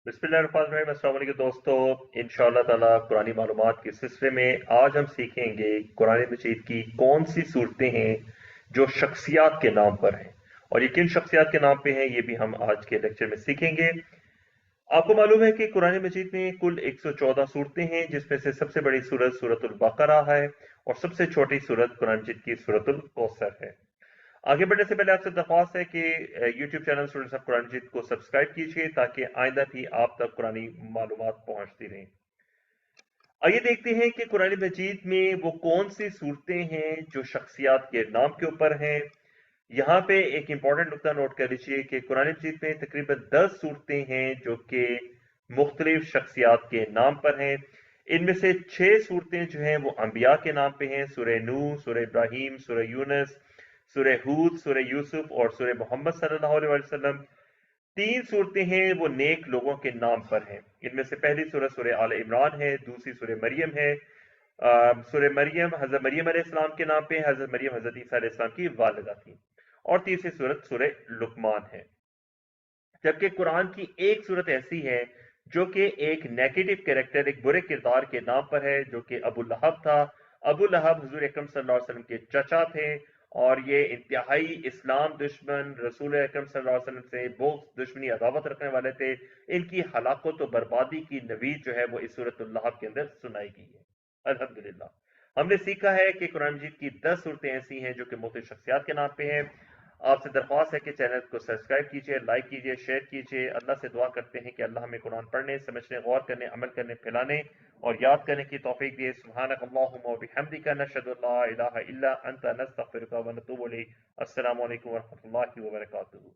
बिस्मिल्लाहिर्रहमानिर्रहीम। अस्सलाम वालेकुम दोस्तों, इंशाअल्लाह ताला कुरानी मालूमात के सिलसिले में आज हम सीखेंगे कुरान मजीद की कौन सी सूरतें हैं जो शख्सियात के नाम पर हैं, और ये किन शख्सियात के नाम पे हैं ये भी हम आज के लेक्चर में सीखेंगे। आपको मालूम है कि कुरान मजीद में कुल 114 सूरतें हैं, जिसमें से सबसे बड़ी सूरत सूरतुल बकरा है और सबसे छोटी सूरत कुरान मजीद की सूरतुल कौसर है। आगे बढ़ने से पहले आपसे दरख्वास्त है कि YouTube channel students of Quran Majeed को सब्सक्राइब कीजिए ताकि आइंदा भी आप तक कुरानी मालूमात पहुंचती रहें। आइए देखते हैं कि कुरान मजीद में वो कौन सी सूरतें हैं जो शख्सियात के नाम के ऊपर हैं। यहाँ पे एक इंपॉर्टेंट नुकता नोट कर लीजिए कि कुरान मजीद में तकरीबन 10 सूरतें हैं जो कि मुख्तलिफ शख्सियात के नाम पर हैं। इनमें से 6 सूरतें जो हैं वो अंबिया के नाम पे हैं: सूरह नूह, सूरह इब्राहिम, सूरह यूनुस, सूरह हूद, सूरह यूसुफ और सूरह मोहम्मद सल्लल्लाहु अलैहि वसल्लम। 3 सूरतें हैं वो नेक लोगों के नाम पर हैं। इनमें से पहली सूरत सूरह आल इमरान है, दूसरी सूरह मरियम है। सूरह मरियम हजरत मरियम अलैहिस्सलाम के नाम पे, हजरत मरियम हजरत ईसा अलैहिस्सलाम की वालिदा थी। और तीसरी सूरत सूरह लुकमान है। जबकि कुरान की एक सूरत ऐसी है जो कि एक नेगेटिव कैरेक्टर, एक बुरे किरदार के नाम पर है, जो कि अबू लहब था। अबू लहब हुजूर अकरम सल्लल्लाहु अलैहि वसल्लम के चचा थे, और ये इंतहाई इस्लाम दुश्मन, रसूल अकरम सल्लल्लाहु अलैहि वसल्लम से बहुत दुश्मनी अदावत रखने वाले थे। इनकी हलाकत और बर्बादी की नवीद जो है वो इस सूरत लहब के अंदर सुनाई गई है। अल्हम्दुलिल्लाह, हमने सीखा है कि कुरान मजीद की 10 सूरतें ऐसी हैं जो कि मुख्तलिफ शख्सियात के नाम पे हैं। आपसे दरख्वास्त है कि चैनल को सब्सक्राइब कीजिए, लाइक कीजिए, शेयर कीजिए। अल्लाह से दुआ करते हैं कि अल्लाह हमें कुरान पढ़ने, समझने, गौर करने, अमल करने, फैलाने और याद करने की तौफीक दिए। सुब्हानक अल्लाहुम्मा व बिहम्दिका, नशहदु अल्ला इलाहा इल्ला अंता, नस्तगफिरुका व नतूबु इलैक। अस्सलामु अलैकुम व रहमतुल्लाहि व बरकातुहू।